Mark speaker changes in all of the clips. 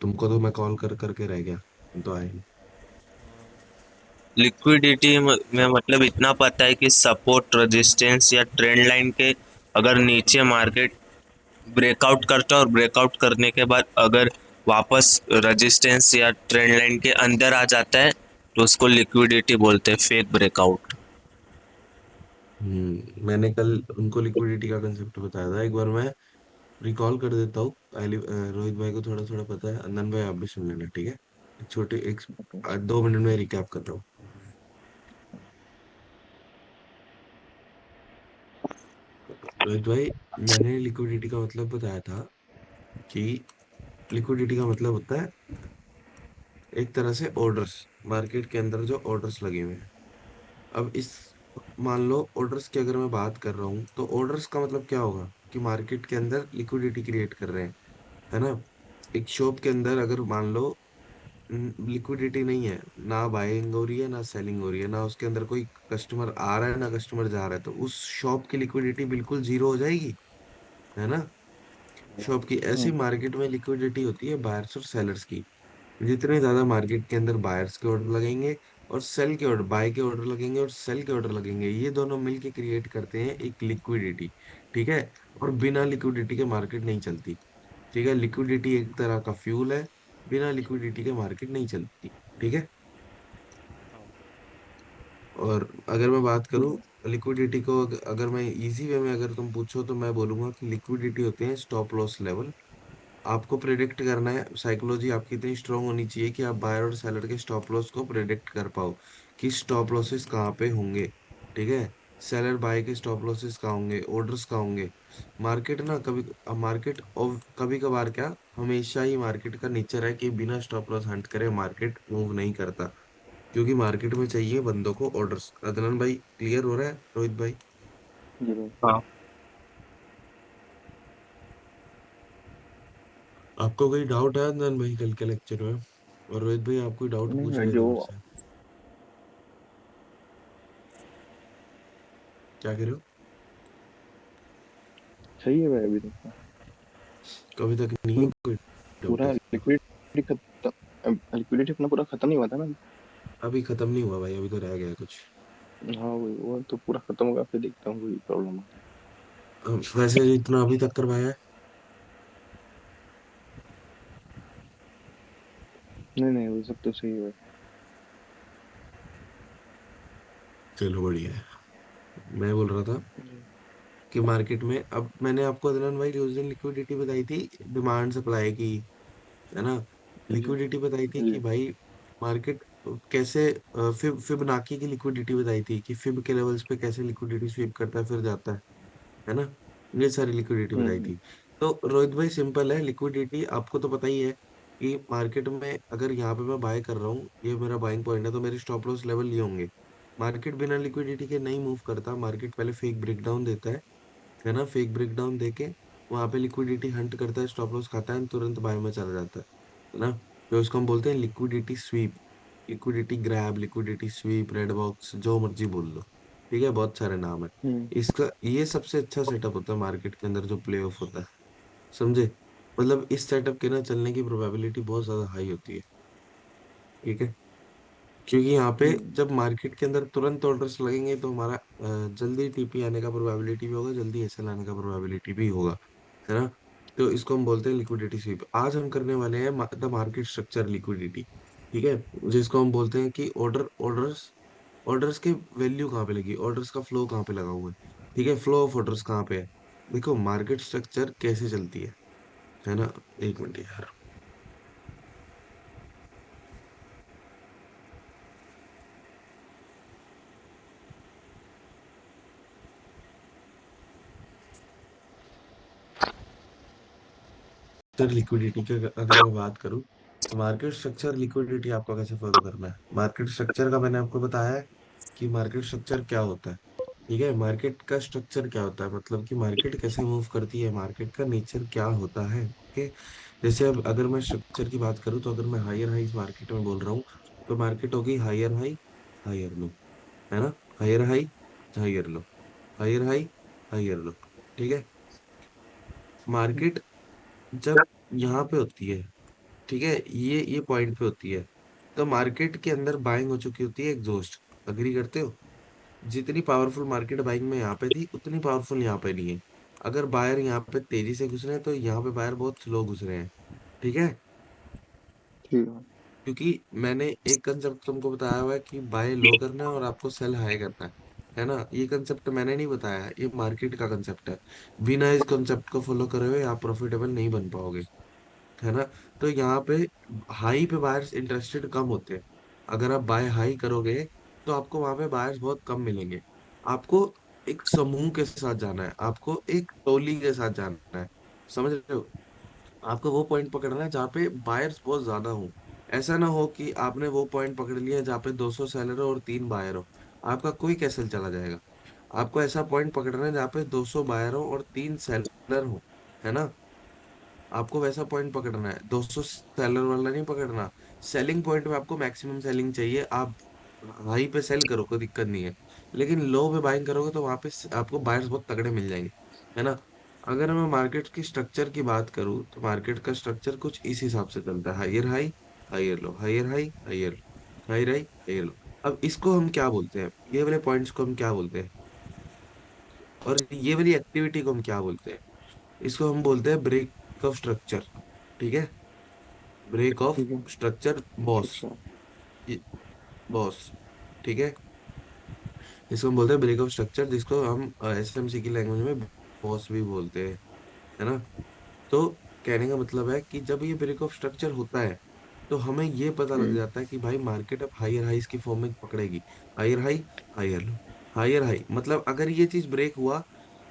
Speaker 1: तुमको तो मैं कॉल कर करके रह गया, तुम तो आए नहीं।
Speaker 2: लिक्विडिटी में मतलब इतना पता है कि सपोर्ट रेजिस्टेंस या ट्रेंड लाइन के अगर नीचे मार्केट ब्रेकआउट करता है और ब्रेकआउट करने के बाद अगर वापस रेजिस्टेंस या ट्रेंड लाइन के अंदर आ जाता है तो उसको लिक्विडिटी बोलते हैं, फेक ब्रेकआउट।
Speaker 1: मैंने कल उनको लिक्विडिटी का कंसेप्ट बताया था, एक बार मैं रिकॉल कर देता हूँ। रोहित भाई को थोड़ा थोड़ा पता है, अंदन भाई आप भी सुन लेना, ठीक है? एक छोटे एक
Speaker 3: ओके।
Speaker 1: 2 मिनट में रिकैप कर रहा हूँ। रोहित भाई, मैंने लिक्विडिटी का मतलब बताया था कि लिक्विडिटी का मतलब होता है एक तरह से ऑर्डर्स, मार्केट के अंदर जो ऑर्डर्स लगे हुए हैं। अब इस मान लो ऑर्डर्स की अगर मैं बात कर रहा हूँ, तो ऑर्डर्स का मतलब क्या होगा कि मार्केट के अंदर लिक्विडिटी क्रिएट कर रहे हैं, है ना? एक शॉप के अंदर अगर मान लो लिक्विडिटी नहीं है, ना बाइंग हो रही है ना सेलिंग हो रही है, ना उसके अंदर कोई कस्टमर आ रहा है ना कस्टमर जा रहा है, तो उस शॉप की लिक्विडिटी बिल्कुल जीरो हो जाएगी, है ना? शॉप की ऐसी
Speaker 3: हम्म।
Speaker 1: मार्केट में लिक्विडिटी होती है बायर्स और सेलर्स की। जितने ज्यादा मार्केट के अंदर बायर्स के ऑर्डर लगेंगे और सेल के ऑर्डर, बाय के ऑर्डर लगेंगे और सेल के ऑर्डर लगेंगे, ये दोनों मिलके क्रिएट करते हैं एक लिक्विडिटी। ठीक है? और बिना लिक्विडिटी के मार्केट नहीं चलती। ठीक है? लिक्विडिटी एक तरह का फ्यूल है, बिना लिक्विडिटी के मार्केट नहीं चलती। ठीक है? और अगर मैं बात करूं
Speaker 3: हम्म।
Speaker 1: लिक्विडिटी को, अगर मैं इजी वे में अगर तुम पूछो तो मैं बोलूंगा कि लिक्विडिटी होते हैं स्टॉप लॉस लेवल। आपको प्रेडिक्ट करना है, साइकोलॉजी आपकी इतनी स्ट्रांग होनी चाहिए कि आप बायर और सेलर के स्टॉप लॉस को प्रेडिक्ट कर पाओ कि स्टॉप लॉसेस कहाँ पे होंगे। ठीक है? सेलर बाय के स्टॉप लॉसेस कहाँ होंगे, ऑर्डर्स कहाँ होंगे। मार्केट ना कभी, मार्केट और कभी कभार क्या, हमेशा ही मार्केट का नेचर है कि बिना स्टॉप लॉस हंट करे मार्केट मूव नहीं करता, क्योंकि मार्केट में चाहिए बंदों को ऑर्डर्स। अदनान भाई क्लियर हो रहा है? रोहित भाई
Speaker 3: जी भाई।
Speaker 2: हाँ।
Speaker 1: आपको कोई डाउट है अदनान भाई कल के लेक्चर में? और रोहित भाई आप कोई डाउट
Speaker 3: नहीं
Speaker 1: पूछ
Speaker 3: भाई,
Speaker 1: रहे थे
Speaker 3: जो
Speaker 1: मुझसे, क्या कह रहे हो?
Speaker 3: सही है भाई अभी तक तो।
Speaker 1: कभी तक नहीं है
Speaker 3: मतलब
Speaker 1: कोई डाउट
Speaker 3: पूरा
Speaker 1: ऐसा?
Speaker 3: लिक्विडिटी खत्म, लिक्विडिटी अपना पूरा खत्म नहीं हुआ था ना।
Speaker 1: अभी खत्म नहीं हुआ भाई, अभी तो रह गया है कुछ।
Speaker 3: हाँ वही, वो तो पूरा खत्म होगा फिर देखता हूँ कोई प्रॉब्लम है।
Speaker 1: वैसे जितना अभी तक करवाया है।
Speaker 3: नहीं नहीं, वो सब तो सही है भाई।
Speaker 1: चलो बढ़िया है। मैं बोल रहा था कि मार्केट में, अब मैंने आपको अदनान भाई उस दिन लिक्विडिटी बताई थी डिमांड सप्लाई की, है ना?
Speaker 3: जी
Speaker 1: लिक्विडिटी बताई थी कि
Speaker 3: जी।
Speaker 1: भाई मार्केट कैसे, फिबनाकी की लिक्विडिटी बताई थी कि फिब के लेवल्स पे कैसे लिक्विडिटी स्वीप करता है फिर जाता है ना? ये सारी लिक्विडिटी बताई
Speaker 3: हम्म।
Speaker 1: थी। तो रोहित भाई सिंपल है, लिक्विडिटी आपको तो पता ही है कि मार्केट में अगर यहाँ पे मैं बाय कर रहा हूँ, ये मेरा बाइंग पॉइंट है, तो मेरे स्टॉप लॉस लेवल ये होंगे। मार्केट बिना लिक्विडिटी के नहीं मूव करता, मार्केट पहले फेक ब्रेकडाउन देता है ना? फेक ब्रेकडाउन देके वहां पे लिक्विडिटी हंट करता है, स्टॉप लॉस खाता है, तुरंत बाय में चला जाता है ना? तो इसको हम बोलते हैं liquidity SVEEP, liquidity grab, liquidity SVEEP, red box, जो मर्जी बोल लो। ठीक है? बहुत सारे नाम है।
Speaker 3: हम्म।
Speaker 1: इसका ये सबसे अच्छा सेटअप होता है मार्केट के अंदर जो प्ले ऑफ होता है, समझे? मतलब इस सेटअप के ना चलने की प्रोबेबिलिटी बहुत ज्यादा हाई होती है। ठीक है? क्योंकि यहाँ पे
Speaker 3: हम्म।
Speaker 1: जब मार्केट के अंदर तुरंत ऑर्डर्स लगेंगे तो हमारा जल्दी टीपी आने का प्रोबेबिलिटी भी होगा, जल्दी एसएल आने का प्रोबेबिलिटी भी होगा, है ना? तो इसको हम बोलते हैं लिक्विडिटी स्वीप। आज हम करने वाले हैं द मार्केट स्ट्रक्चर लिक्विडिटी। ठीक है? जिसको हम बोलते हैं कि ऑर्डर्स ऑर्डर्स की वैल्यू कहाँ पे लगी, ऑर्डर्स का फ्लो कहाँ पे लगा हुआ है। ठीक है? फ्लो ऑफ ऑर्डर्स कहाँ पे है। देखो मार्केट स्ट्रक्चर कैसे चलती है ना? एक मिनट यार। सर लिक्विडिटी की अगर मैं बात करूं, तो मार्केट स्ट्रक्चर लिक्विडिटी आपको कैसे फॉलो करना है, मार्केट स्ट्रक्चर का मैंने आपको बताया है कि मार्केट स्ट्रक्चर क्या होता है। ठीक है? मार्केट का स्ट्रक्चर क्या होता है, मतलब कि मार्केट कैसे मूव करती है, मार्केट का नेचर क्या होता है। ओके? जैसे अब अगर मैं स्ट्रक्चर की बात करूं, तो अगर मैं हायर हाई मार्केट में बोल रहा हूँ, तो मार्केट होगी higher high, higher low, higher high? Higher high, higher low, higher high, higher लो। ठीक है?
Speaker 3: हम्म।
Speaker 1: मार्केट जब यहाँ पे होती है, ठीक है, ये पॉइंट पे होती है। तो मार्केट के अंदर बाइंग हो चुकी होती है एग्जॉस्ट। अग्री करते हो? जितनी पावरफुल मार्केट बाइंग में यहाँ पे थी, उतनी पावरफुल यहाँ पे नहीं है। अगर बायर यहाँ पे तेजी से घुस रहे हैं, तो यहाँ पे बायर बहुत स्लो घुस रहे हैं। ठीक है,
Speaker 3: ठीक है।
Speaker 1: क्योंकि मैंने एक कंसेप्ट तुमको बताया हुआ है कि बाय लो करना है और आपको सेल हाई करना है ना? ये कंसेप्ट मैंने नहीं बताया है, ये मार्केट का कंसेप्ट है। बिना इस कंसेप्ट को फॉलो करे हुए आप प्रॉफिटेबल नहीं बन पाओगे, है ना? तो यहाँ पे हाई पे बायर्स इंटरेस्टेड कम होते हैं। अगर आप बाय हाई करोगे, तो आपको वहां पे बायर्स बहुत कम मिलेंगे। आपको एक समूह के साथ जाना है, आपको एक टोली के साथ जाना है। समझ रहे हो? आपको वो पॉइंट पकड़ना है जहाँ पे बायर्स बहुत ज्यादा हो। ऐसा ना हो कि आपने वो पॉइंट पकड़ लिया जहाँ पे 200 सेलर हो और 3 बायर हो, आपका कोई कैसे चला जाएगा। आपको ऐसा पॉइंट पकड़ना है जहाँ पे 200 बायर हो और 3 सेलर हो, है ना? आपको वैसा पॉइंट पकड़ना है, 200 सेलर वाला नहीं पकड़ना। सेलिंग पॉइंट में आपको मैक्सिमम सेलिंग चाहिए। आप हाई पे सेल करो, कोई दिक्कत नहीं है, लेकिन लो पे बाइंग करोगे तो वहां पे आपको बायर्स बहुत तगड़े मिल जाएंगे, है ना? अगर मैं मार्केट की स्ट्रक्चर की बात करूँ, तो मार्केट का स्ट्रक्चर कुछ इस हिसाब से चलता है: higher high, higher low, higher high, higher low, higher high, higher low. अब इसको हम क्या बोलते हैं, ये वाले पॉइंट्स को हम क्या बोलते हैं, और ये वाली एक्टिविटी को हम क्या बोलते हैं? इसको हम बोलते हैं ब्रेक ऑफ स्ट्रक्चर। ठीक है, ब्रेक ऑफ
Speaker 3: ठीक है।
Speaker 1: स्ट्रक्चर, बॉस,
Speaker 3: अच्छा।
Speaker 1: बॉस। ठीक है, इसको हम बोलते हैं ब्रेक ऑफ स्ट्रक्चर, जिसको हम एसएमसी की लैंग्वेज में बॉस भी बोलते हैं, है ना? तो कहने का मतलब है कि जब ये ब्रेक ऑफ स्ट्रक्चर होता है, तो हमें ये पता लग
Speaker 3: हम्म।
Speaker 1: जाता है कि भाई मार्केट अब हायर हाई की फॉर्म में पकड़ेगी। Higher high, higher low, higher high, मतलब अगर ये चीज ब्रेक हुआ,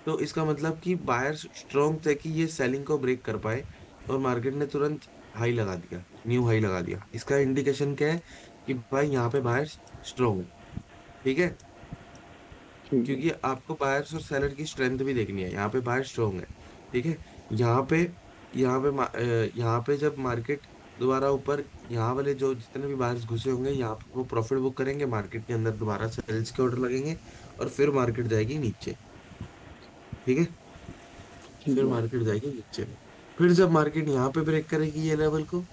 Speaker 1: तो इसका मतलब कि बायर्स स्ट्रॉन्ग थे कि ये सेलिंग को ब्रेक कर पाए, और मार्केट ने तुरंत हाई लगा दिया, न्यू हाई लगा दिया। इसका इंडिकेशन क्या है? कि भाई यहाँ पे बायर्स स्ट्रॉन्ग है। ठीक है,
Speaker 3: ठीक है।
Speaker 1: क्योंकि आपको बायर्स और सेलर की स्ट्रेंथ भी देखनी है। यहाँ पे बायर स्ट्रॉन्ग है, ठीक है। यहाँ पे यहाँ पे जब मार्केट दोबारा ऊपर, यहाँ वाले जो जितने भी बायर्स घुसे होंगे, यहाँ पे वो प्रॉफिट बुक करेंगे, मार्केट के अंदर दोबारा सेल्स के ऑर्डर लगेंगे, और फिर मार्केट जाएगी नीचे। ठीक है,
Speaker 3: ठीक
Speaker 1: फिर
Speaker 3: है।
Speaker 1: मार्केट जाएगी नीचे। फिर जब मार्केट यहाँ पे ब्रेक करेगी ये लेवल को,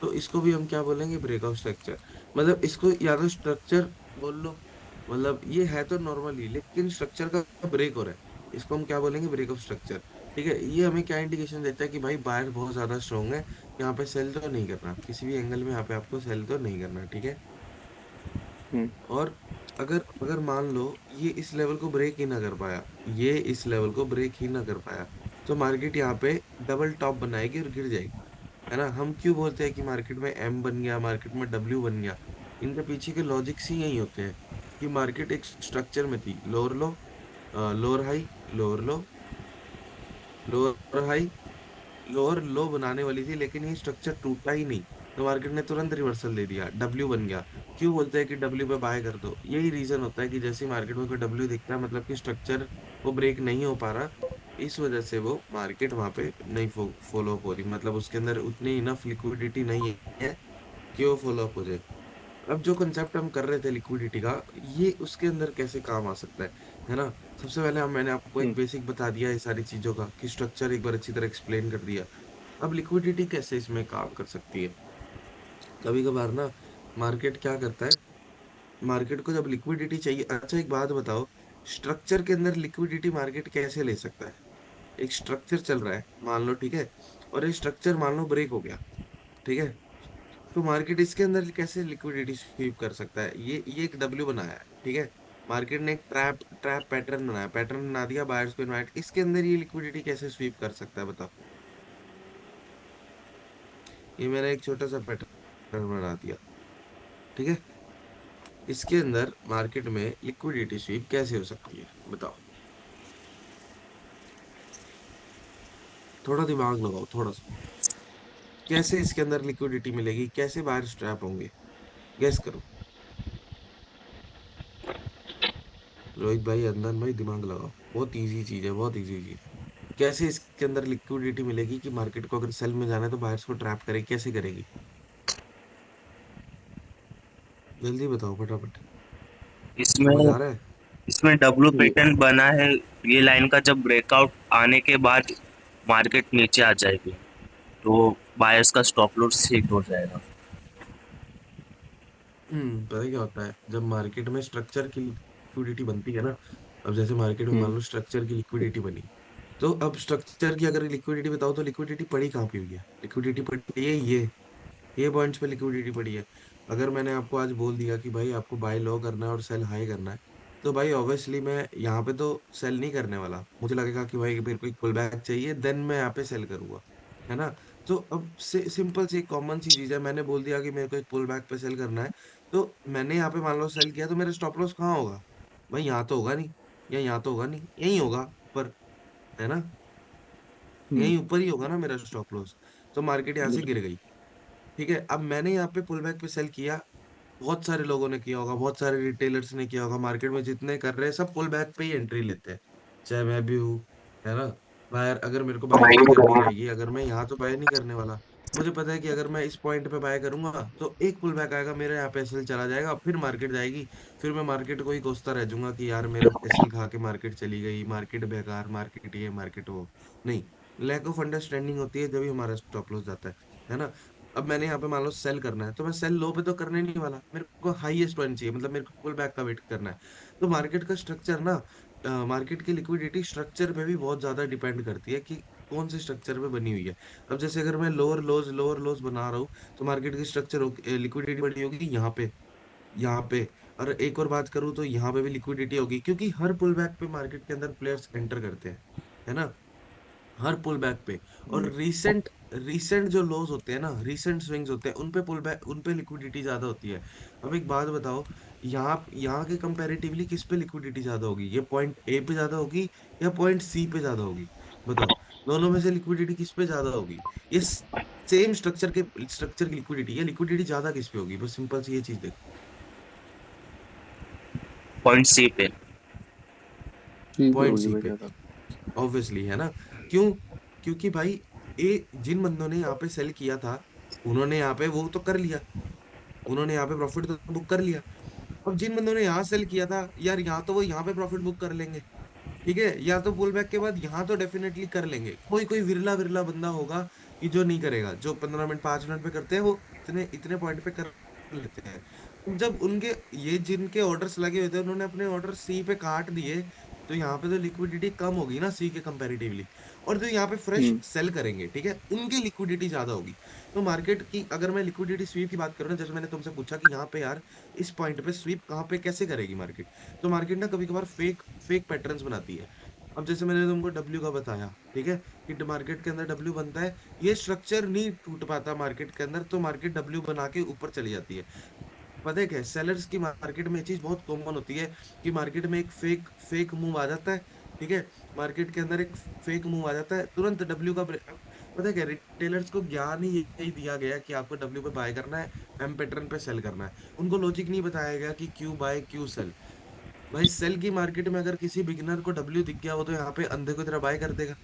Speaker 1: तो इसको भी हम क्या बोलेंगे? Break of structure. मतलब इसको या तो स्ट्रक्चर बोल लो, मतलब ये है तो नॉर्मली, लेकिन स्ट्रक्चर का ब्रेक हो रहा है, इसको हम क्या बोलेंगे? Break of structure. ठीक है, ये हमें क्या इंडिकेशन देता है कि भाई बायर बहुत ज्यादा स्ट्रांग है, यहाँ पे सेल तो नहीं करना, किसी भी एंगल में यहाँ पे आपको सेल तो नहीं करना। ठीक है,
Speaker 3: हम्म।
Speaker 1: और अगर अगर मान लो ये इस लेवल को ब्रेक ही ना कर पाया, ये इस लेवल को ब्रेक ही ना कर पाया, तो मार्केट यहाँ पे डबल टॉप बनाएगी और गिर जाएगी, है ना? हम क्यों बोलते हैं कि मार्केट में एम बन गया, मार्केट में डब्ल्यू बन गया? इनके पीछे के लॉजिक्स ही यही होते हैं कि मार्केट एक स्ट्रक्चर में थी, लोअर लो, लोअर हाई, लोअर लो, लोअर हाई, लोअर लो बनाने वाली थी, लेकिन ये स्ट्रक्चर टूटा ही नहीं, तो मार्केट ने तुरंत रिवर्सल दे दिया, डब्ल्यू बन गया। क्यों बोलते हैं कि डब्ल्यू पे बाय कर दो? यही रीजन होता है कि जैसे मार्केट में कोई डब्ल्यू दिखता है, मतलब कि स्ट्रक्चर वो ब्रेक नहीं हो पा रहा, इस वजह से वो मार्केट वहां पे नहीं फॉलो अप हो रही, मतलब उसके अंदर उतनी इनफ लिक्विडिटी नहीं है कि वो फॉलो अप हो जाए। अब जो कंसेप्ट हम कर रहे थे लिक्विडिटी का, ये उसके अंदर कैसे काम आ सकता है ना? सबसे पहले हम मैंने आपको एक
Speaker 3: हम्म।
Speaker 1: बेसिक बता दिया ये सारी चीजों का, कि स्ट्रक्चर एक बार अच्छी तरह एक्सप्लेन कर दिया। अब लिक्विडिटी कैसे इसमें काम कर सकती है? कभी कभार ना मार्केट क्या करता है, मार्केट को जब लिक्विडिटी चाहिए, अच्छा एक बात बताओ, स्ट्रक्चर के अंदर लिक्विडिटी मार्केट कैसे ले सकता है? एक स्ट्रक्चर चल रहा है मान लो, ठीक है, और ये स्ट्रक्चर मान लो ब्रेक हो गया, ठीक है, तो मार्केट इसके अंदर कैसे लिक्विडिटी स्वीप कर सकता है? ये एक डब्ल्यू बनाया है, ठीक है, मार्केट ने एक ट्रैप ट्रैप पैटर्न बनाया, पैटर्न बना दिया, बायर्स को इनवाइट, इसके अंदर ये लिक्विडिटी कैसे स्वीप कर सकता है बताओ? ये मैंने एक छोटा सा पैटर्न बना दिया, ठीक है, इसके अंदर मार्केट में लिक्विडिटी स्वीप कैसे हो सकती है बताओ? थोड़ा दिमाग लगाओ, थोड़ा सा। कैसे इसके अंदर लिक्विडिटी मिलेगी, कैसे बायर्स ट्रैप होंगे? गैस करो। रोहित भाई, अंदर भाई, दिमाग लगाओ, बहुत इजी चीज है, बहुत इजी चीज। कैसे इसके अंदर लिक्विडिटी मिलेगी कि मार्केट को अगर सेल में जाना है तो बायर्स को ट्रैप करेगी, कैसे करेगी? जल्दी बताओ फटाफट।
Speaker 2: इसमें
Speaker 1: समझ आ रहा है?
Speaker 2: इसमें डब्लू
Speaker 3: ये
Speaker 2: पैटर्न बना है। ये लाइन का जब ब्रेकआउट आने के बाद मार्केट नीचे आ जाएगी, तो बायर्स का स्टॉप लॉस हिट हो जाएगा।
Speaker 1: पता है क्या होता है जब मार्केट में स्ट्रक्चर की लिक्विडिटी बनती है ना। अब जैसे मार्केट में मान
Speaker 3: हम्म।
Speaker 1: लो स्ट्रक्चर की लिक्विडिटी बनी, तो अब स्ट्रक्चर की अगर लिक्विडिटी बताओ तो लिक्विडिटी पड़ी कहाँ पे हुई है? लिक्विडिटी पड़ी है ये पॉइंट्स पे लिक्विडिटी पड़ी है। अगर मैंने आपको आज बोल दिया कि भाई आपको बाय लो करना है और सेल हाई करना है, तो भाई ऑब्वियसली मैं यहाँ पे तो सेल नहीं करने वाला। मुझे लगेगा कि भाई मेरे को एक पुल बैक चाहिए, देन मैं यहाँ पे सेल करूंगा, है ना। तो अब से सिंपल सी कॉमन सी चीज है, मैंने बोल दिया कि मेरे को एक पुल बैक पे सेल करना है, तो मैंने यहाँ पे मान लो सेल किया, तो मेरा स्टॉप लॉस कहाँ होगा? भाई यहाँ तो होगा नहीं, या यहाँ तो होगा नहीं, यही होगा ऊपर, है ना।
Speaker 3: हम्म।
Speaker 1: यहीं ऊपर ही होगा ना मेरा स्टॉप लॉस। तो मार्केट यहाँ से गिर
Speaker 3: बिल्कुल।
Speaker 1: गई, ठीक है। अब मैंने यहाँ पे पुल बैक पे सेल किया, बहुत सारे लोगों ने किया होगा, बहुत सारे रिटेलर्स ने किया होगा, मार्केट में जितने कर रहे हैं सब पुल बैक पे ही एंट्री लेते हैं, चाहे मैं भी हूँ, है ना। बायर अगर मेरे को बाय नहीं करनी रहेगी, अगर मैं यहाँ तो बाय नहीं करने वाला, मुझे पता है कि अगर मैं इस पॉइंट पे बाय करूंगा तो एक पुल बैक आएगा, मेरा यहाँ पे एसएल चला जाएगा, फिर मार्केट जाएगी, फिर मैं मार्केट को ही कोसता रह जाऊंगा कि यार मेरा एसएल खा के मार्केट चली गई, मार्केट बेकार, मार्केट ये मार्केट वो। नहीं, लैक ऑफ अंडरस्टैंडिंग होती है जब भी हमारा स्टॉप लॉस जाता है ना। अब मैंने यहाँ पे मान लो सेल करना है, तो मैं सेल लो पे तो करने नहीं वाला, मेरे को हाईएस्ट पॉइंट चाहिए, मतलब मेरे को पुल बैक का वेट करना है। तो मार्केट का स्ट्रक्चर ना, मार्केट की लिक्विडिटी स्ट्रक्चर पे भी बहुत ज्यादा डिपेंड करती है कि कौन से स्ट्रक्चर पे बनी हुई है। अब जैसे अगर मैं लोअर लोज बना रहा हूँ, तो मार्केट की स्ट्रक्चर लिक्विडिटी बनी होगी यहाँ पे। और एक और बात करूँ तो यहाँ पे भी लिक्विडिटी होगी, क्योंकि हर पुल बैक पे मार्केट के अंदर प्लेयर्स एंटर करते हैं, है ना, हर पुल बैक पे। और
Speaker 3: हम्म।
Speaker 1: रीसेंट रीसेंट जो लोज होते हैं ना, रीसेंट स्विंग्स होते हैं, उन पे पुल बैक, उन पे लिक्विडिटी ज्यादा होती है। अब एक बात बताओ, यहाँ के कंपैरेटिवली किस पे लिक्विडिटी ज्यादा होगी? ये पॉइंट ए पे ज्यादा होगी या पॉइंट सी पे ज्यादा होगी? बताओ, दोनों में से लिक्विडिटी किस पे ज्यादा होगी? ये सेम स्ट्रक्चर की लिक्विडिटी, ये लिक्विडिटी ज्यादा किस पे होगी? बस सिंपल सी ये चीज देखो,
Speaker 2: पॉइंट सी पे।
Speaker 3: सी पे
Speaker 1: पॉइंट
Speaker 3: होगी
Speaker 1: सी
Speaker 3: भाई
Speaker 1: पे,
Speaker 3: ज्यादा।
Speaker 1: ऑब्वियसली, है ना। क्यों? क्योंकि भाई जिन बंदों ने यहाँ पे सेल किया था, उन्होंने यहाँ पे वो तो कर लिया, उन्होंने यहाँ पे प्रॉफिट तो बुक कर लिया। अब जिन बंदों ने यहाँ सेल किया था यार, यहाँ तो वो यहाँ पे प्रॉफिट बुक कर लेंगे, ठीक है, या तो पुल बैक के बाद यहाँ तो डेफिनेटली कर लेंगे। कोई कोई विरला विरला बंदा होगा कि जो नहीं करेगा, जो 15 मिनट 5 मिनट पे करते हैं, वो इतने इतने पॉइंट पे कर लेते हैं। जब उनके ये जिनके ऑर्डर्स लगे हुए थे, उन्होंने अपने ऑर्डर सी पे काट दिए, तो यहाँ पे तो लिक्विडिटी कम होगी ना सी के कंपैरेटिवली। और जो यहाँ पे फ्रेश
Speaker 3: हम्म।
Speaker 1: सेल करेंगे, ठीक है, उनकी लिक्विडिटी ज्यादा होगी। तो मार्केट की अगर मैं लिक्विडिटी स्वीप की बात करूँ ना, जैसे मैंने तुमसे पूछा कि यहाँ पे यार इस पॉइंट पे स्वीप कहाँ पे कैसे करेगी मार्केट, तो मार्केट ना कभी कभार फेक फेक पैटर्न्स बनाती है। अब जैसे मैंने तुमको डब्ल्यू का बताया, ठीक है, कि मार्केट के अंदर डब्ल्यू बनता है, ये स्ट्रक्चर नहीं टूट पाता मार्केट के अंदर, तो मार्केट डब्ल्यू बना के ऊपर चली जाती है। पता है क्या, सेलर्स की मार्केट में ये चीज बहुत कॉमन होती है कि मार्केट में एक फेक फेक मूव आ जाता है, ठीक है, मार्केट के अंदर एक फेक मूव आ जाता है, तुरंत डब्ल्यू का पता है क्या, रिटेलर्स को ज्ञान ही यही दिया गया कि आपको डब्ल्यू पे बाय करना है, एम पैटर्न पे सेल करना है। उनको लॉजिक नहीं बताया गया कि क्यों बाय क्यों सेल। भाई सेल की मार्केट में अगर किसी बिगिनर को डब्ल्यू दिख गया, वो तो यहाँ पे अंधे को तरह बाय कर देगा,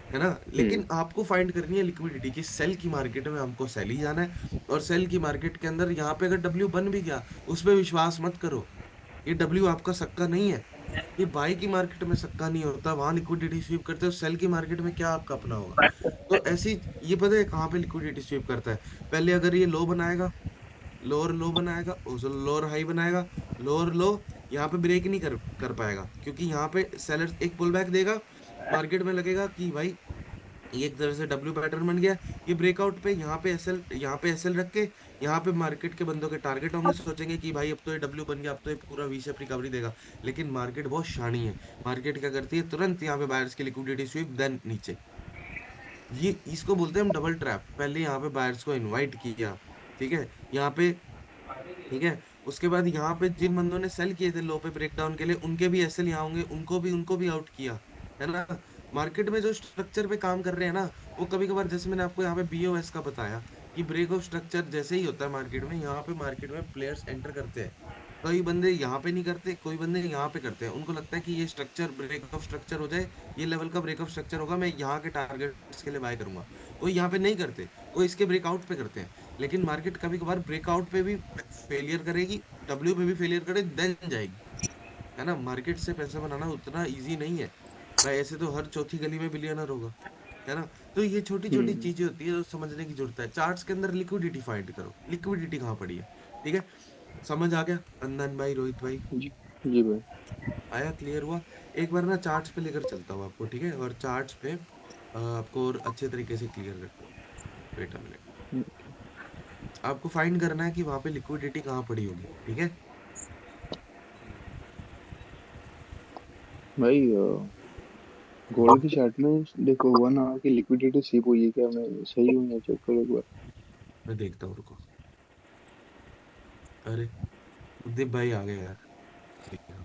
Speaker 1: है ना।
Speaker 3: हम्म।
Speaker 1: लेकिन आपको फाइंड करनी है लिक्विडिटी की, सेल की मार्केट में हमको सेल ही जाना है। और सेल की मार्केट के अंदर यहाँ पे अगर डब्ल्यू बन भी गया, उस पर विश्वास मत करो, ये डब्ल्यू आपका सक्का नहीं है। ये बाई की मार्केट में सक्का नहीं होता, वहां लिक्विडिटी स्वीप करते हो, सेल की मार्केट में क्या आपका अपना होगा? तो ऐसी, ये पता है कहाँ पे लिक्विडिटी स्वीप करता है? पहले अगर ये लो बनाएगा, लोअर लो बनाएगा, लोअर हाई बनाएगा, लोअर लो, यहाँ पे ब्रेक नहीं कर कर पाएगा, क्योंकि यहाँ पे सेलर एक पुल बैक देगा, मार्केट में लगेगा कि भाई ये एक तरह से डब्ल्यू पैटर्न बन गया, ये ब्रेकआउट पे यहाँ पे एसएल रख के, यहाँ पे मार्केट के बंदों के टारगेट होंगे, सोचेंगे कि भाई अब तो ये डब्ल्यू बन गया, अब तो ये पूरा वी शेप रिकवरी देगा। लेकिन मार्केट बहुत शानी है, मार्केट क्या करती है, तुरंत यहाँ पे बायर्स की लिक्विडिटी स्वीप, देन नीचे। ये इसको बोलते हैं हम डबल ट्रैप। पहले यहाँ पे बायर्स को इनवाइट किया, ठीक है, यहाँ पे, ठीक है, उसके बाद यहाँ पे जिन बंदों ने सेल किए थे लो पे ब्रेकडाउन के लिए, उनके भी एसएल यहाँ होंगे, उनको भी आउट किया, है ना। मार्केट में जो स्ट्रक्चर पे काम कर रहे हैं ना, वो कभी कभार, जैसे मैंने आपको यहाँ पे बीओएस का बताया कि ब्रेक ऑफ स्ट्रक्चर जैसे ही होता है मार्केट में, यहाँ पे मार्केट में प्लेयर्स एंटर करते हैं। कई बंदे यहाँ पे नहीं करते, कोई बंदे यहाँ पे करते हैं, उनको लगता है कि ये स्ट्रक्चर ब्रेक ऑफ स्ट्रक्चर हो जाए, ये लेवल का ब्रेक ऑफ स्ट्रक्चर होगा, मैं यहाँ के टारगेट्स के लिए बाय करूंगा। कोई यहाँ पे नहीं करते, कोई इसके ब्रेकआउट पे करते हैं। लेकिन मार्केट कभी कभार ब्रेकआउट पे भी फेलियर करेगी, डब्ल्यू पे भी फेलियर करे, देन जाएगी, है ना। मार्केट से पैसा बनाना उतना इजी नहीं है भाई, ऐसे तो हर चौथी गली में बिलियनर होगा, है ना। तो ये छोटी छोटी
Speaker 3: हम्म।
Speaker 1: चीजें होती है जो समझने की जरूरत है। चार्ट्स के अंदर लिक्विडिटी फाइंड करो, लिक्विडिटी कहाँ पड़ी है। ठीक है, समझ आ गया अंदन भाई, रोहित भाई?
Speaker 3: जी। जी भाई।
Speaker 1: आया, क्लियर हुआ? एक बार ना चार्ट्स पे लेकर चलता हूँ आपको, ठीक है, और चार्ट्स पे आपको और अच्छे तरीके से क्लियर करता हूँ। Wait a minute.
Speaker 3: हम्म।
Speaker 1: आपको फाइंड करना है कि वहां पे लिक्विडिटी कहाँ पड़ी होगी, ठीक है।
Speaker 3: भाई गोल्ड की चार्ट में देखो 1 आवर की लिक्विडिटी सिप हुई है क्या? मैं सही हूँ या चेक करो एक बार।
Speaker 1: मैं देखता हूँ, रुको। अरे, दीप भाई आ गए यार। ठीक है।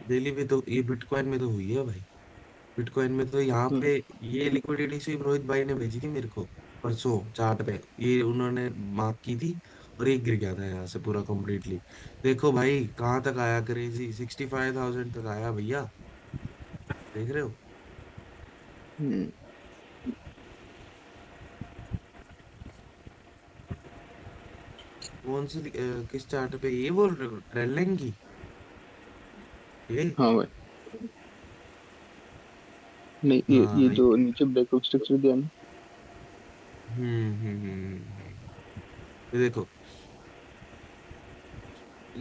Speaker 1: डेली पे तो ये बिटकॉइन में तो हुई है भाई। बिटकॉइन में तो यहाँ
Speaker 3: तो
Speaker 1: पे ये लिक्विडिटी स्वीप रोहित भाई ने भेजी थी मेरे को परसों चार्ट पे। ये उन्होंने मार्क की थी और ये गिर गया था यहाँ से पूरा कंप्लीटली। देखो भाई कहाँ तक आया, क्रेजी 65,000 तक आया भैया। देख रहे हो?
Speaker 3: हम्म।
Speaker 1: कौन सी किस चार्ट पे ये बोल रहे हो, ट्रेंड लाइन की? ये
Speaker 3: हाँ भाई। नहीं, ये
Speaker 1: हाँ
Speaker 3: जो नीचे ब्रेकआउट स्ट्रक्चर दिया ना।
Speaker 1: ये देखो,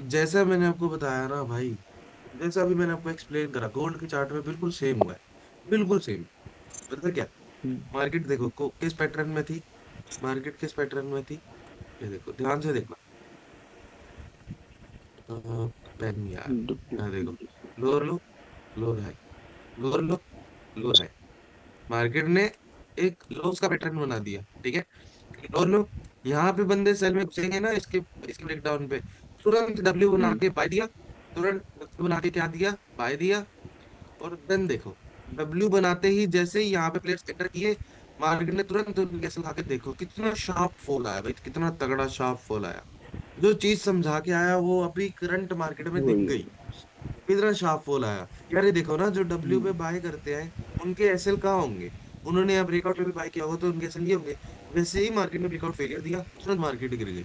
Speaker 1: जैसा मैंने आपको बताया ना भाई, जैसा भी मैंने आपको एक्सप्लेन करा, गोल्ड के चार्ट में बिल्कुल सेम हुआ है, बिल्कुल सेम। पता क्या,
Speaker 3: हम्म।
Speaker 1: मार्केट देखो किस पैटर्न में थी, मार्केट किस पैटर्न में थी, ये देखो ध्यान से देखना। पेन यार,
Speaker 3: डब्ल्यू।
Speaker 1: हाँ देखो, लोअर लो, लोअर हाई, लोअर लो, लोअर हाई। मार्केट ने एक लॉस का पैटर्न बना दिया, ठीक है। लोअर लो, यहाँ पे बंदे सेल में घुसेंगे ना, इसके इसके ब्रेकडाउन पे तुरंत डब्ल्यू बना
Speaker 3: हम्म।
Speaker 1: के बाय दिया, तुरंत डब्ल्यू बना के क्या दिया, बाय दिया। और देन देखो, डब्ल्यू बनाते ही जैसे ही यहाँ पे प्लेयर्स एंटर किए, मार्केट ने तुरंत कैसे खा के देखो कितना शार्प फॉल आया भाई, कितना तगड़ा शार्प फॉल आया। जो चीज समझा के आया वो अभी करंट मार्केट में दिख
Speaker 3: वही
Speaker 1: गई,
Speaker 3: वही।
Speaker 1: कितना शार्प फॉल आया। यार ये देखो ना, जो डब्ल्यू पे
Speaker 3: हम्म।
Speaker 1: बाय करते हैं उनके एसएल कहाँ होंगे? उन्होंने अब ब्रेकआउट पे भी बाय किया होगा तो उनके एसएल ये होंगे। वैसे ही मार्केट में ब्रेकआउट फेलियर दिया, तुरंत मार्केट गिर गई।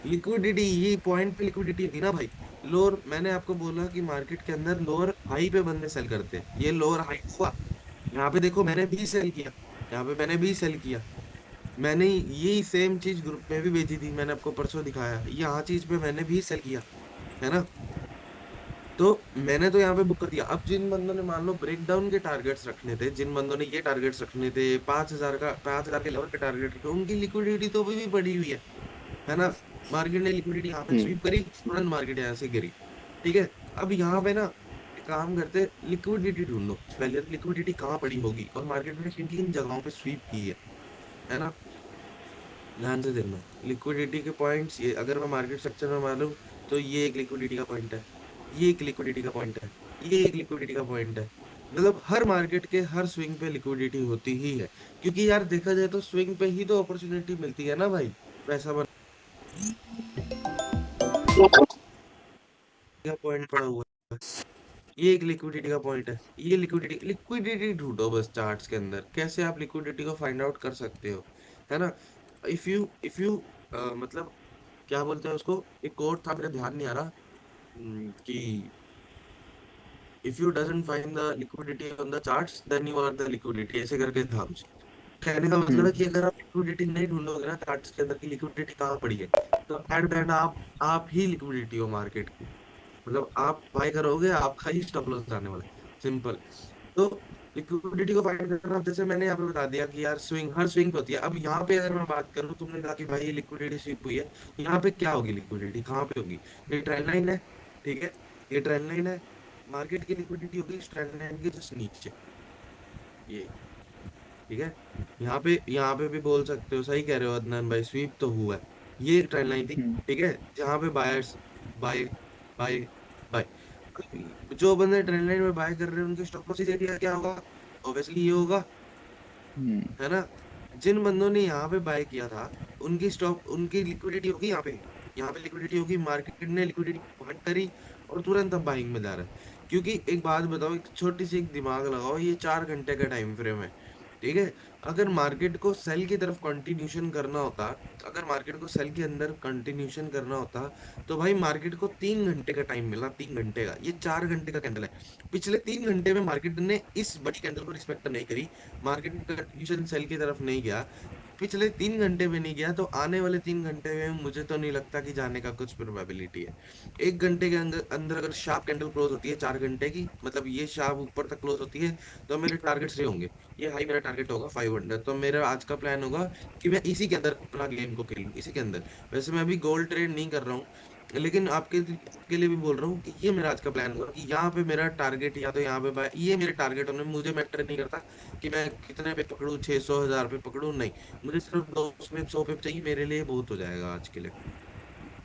Speaker 1: लिक्विडिटी, ये पॉइंट पे लिक्विडिटी थी ना भाई। लोअर, मैंने आपको बोला कि मार्केट के अंदर लोअर हाई पे बंदे सेल करते हैं, ये लोअर हाई हुआ। यहाँ पे देखो मैंने भी सेल किया, यहाँ पे मैंने भी सेल किया। मैंने यही सेम चीज ग्रुप में भी भेजी थी, मैंने आपको परसों दिखाया, यहाँ चीज पे मैंने भी सेल किया, है ना। तो मैंने तो यहाँ पे बुक कर दिया। अब जिन बंदों ने मान लो ब्रेकडाउन के टारगेट्स रखने थे, जिन बंदों ने ये टारगेट्स रखने थे, 5,000 का, 5,000 के लेवल के टारगेट रखे, उनकी लिक्विडिटी तो अभी भी पड़ी हुई है ना। मार्केट ने लिक्विडिटी यहाँ पे
Speaker 3: हम्म।
Speaker 1: स्वीप करी, तुरंत मार्केट यहाँ से गिरी। ठीक है, अब यहाँ पे ना एक काम करते, लिक्विडिटी ढूंढो पहले, लिक्विडिटी कहाँ पड़ी होगी और मार्केट ने किन किन जगहों पे स्वीप की है ना। ध्यान से देखना लिक्विडिटी के पॉइंट्स, ये अगर मैं मार्केट स्ट्रक्चर में मानूं तो ये एक लिक्विडिटी का पॉइंट है, ये एक लिक्विडिटी का पॉइंट है, ये एक लिक्विडिटी का पॉइंट है। मतलब हर मार्केट के हर स्विंग पे लिक्विडिटी होती ही है, क्योंकि यार देखा जाए तो स्विंग पे ही तो अपॉर्चुनिटी मिलती है ना भाई, पैसा बनने का पॉइंट पड़ा हुआ है। ये एक लिक्विडिटी का पॉइंट है, ये लिक्विडिटी, लिक्विडिटी ढूंढो बस चार्ट्स के अंदर, कैसे आप लिक्विडिटी को फाइंड आउट कर सकते हो, है ना। इफ यू मतलब क्या बोलते हैं उसको, एक कोट था मेरे ध्यान नहीं आ रहा, कि if you doesn't find the liquidity on the charts then you are the liquidity, ऐसे करके था कुछ। कहने का मतलब है
Speaker 3: हम्म।
Speaker 1: कि अगर आप लिक्विडिटी नहीं ढूंढोगे ना चार्ट्स के अंदर की लिक्विडिटी कहाँ पड़ी है, तो एट द एंड आप ही लिक्विडिटी हो मार्केट की। मतलब आप बाय करोगे, आपका ही स्टॉप लॉस आने वाला है, सिंपल। तो लिक्विडिटी को फाइंड करना, जैसे मैंने यहाँ पे बता दिया कि यार स्विंग हर स्विंग पे होती है। अब यहाँ पे अगर मैं बात करूँ, तुमने कहा कि भाई ये लिक्विडिटी स्विप हुई है, यहाँ पे क्या होगी, लिक्विडिटी कहाँ पे होगी? ये ट्रेंड लाइन है, ठीक है, ये ट्रेंड लाइन है। मार्केट की लिक्विडिटी होगी इस ट्रेंड लाइन के जस्ट नीचे, ये, ठीक है। यहाँ पे भी बोल सकते हो, सही कह रहे हो अदनान भाई, स्वीप तो हुआ है। ये ट्रेंड लाइन थी,
Speaker 3: हम्म।
Speaker 1: ठीक है, जहाँ पे बायर्स बाय, बाय, बाय। जो बंदे ट्रेंड लाइन में बाय कर रहे हैं उनके स्टॉप लॉस एरिया क्या होगा? ऑब्वियसली ये होगा,
Speaker 3: हम्म।
Speaker 1: है ना। जिन बंदों ने यहाँ पे बाय किया था, उनकी स्टॉप, उनकी लिक्विडिटी होगी यहाँ पे, यहाँ पे लिक्विडिटी होगी, मार्केट ने लिक्विडिटी पॉइंट करी और तुरंत अब बाइंग में जा रहा है। क्योंकि एक बात बताओ, एक छोटी सी एक दिमाग लगाओ, ये 4 घंटे का टाइम फ्रेम है, ठीक है। अगर मार्केट को सेल की तरफ कंटिन्यूशन करना होता, अगर मार्केट को सेल के अंदर कंटिन्यूशन करना होता, तो भाई मार्केट को 3 घंटे का टाइम मिला, 3 घंटे का, ये 4 घंटे का कैंडल है। पिछले 3 घंटे में मार्केट ने इस बड़ी कैंडल को रिस्पेक्ट नहीं करी, मार्केट में कंटिन्यूशन सेल की तरफ नहीं गया, पिछले 3 घंटे में नहीं गया, तो आने वाले 3 घंटे में मुझे तो नहीं लगता कि जाने का कुछ प्रोबेबिलिटी है। 1 घंटे के अंदर अंदर अगर शार्प कैंडल क्लोज होती है 4 घंटे की, मतलब ये शार्प ऊपर तक क्लोज होती है, तो मेरे टारगेट्स ये होंगे। ये हाई मेरा टारगेट होगा 500, तो मेरा आज का प्लान होगा कि मैं इसी के अंदर अपना गेम को खेलूं, इसी के अंदर। वैसे मैं अभी गोल्ड ट्रेड नहीं कर रहा हूँ, लेकिन आपके लिए भी बोल रहा हूँ कि ये मेरा आज का प्लान होगा कि यहाँ पे मेरा टारगेट, या तो यहाँ पे ये मेरे टारगेट होने, मुझे मैटर नहीं करता कि मैं कितने पे पकड़ूं, 600 1000 पे पकड़ूं, नहीं। मुझे सिर्फ 200 पे 100 पे चाहिए, मेरे लिए बहुत हो जाएगा आज के लिए,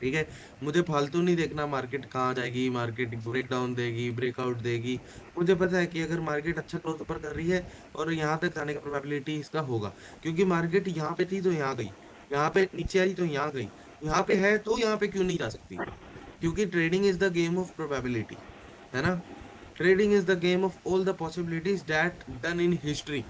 Speaker 1: ठीक है। मुझे फालतू नहीं देखना मार्केट कहाँ जाएगी, मार्केट ब्रेक डाउन देगी, ब्रेकआउट देगी। मुझे पता है कि अगर मार्केट अच्छा क्लोज ऊपर कर रही है और यहाँ तक जाने का प्रोबेबिलिटी इसका होगा, क्योंकि मार्केट यहाँ पे थी तो यहाँ गई, यहाँ पे नीचे आई तो यहाँ गई, यहाँ पे है तो यहाँ पे क्यों नहीं जा सकती? क्योंकि trading is the game of probability, है ना। Trading is the game of all the possibilities that done in history.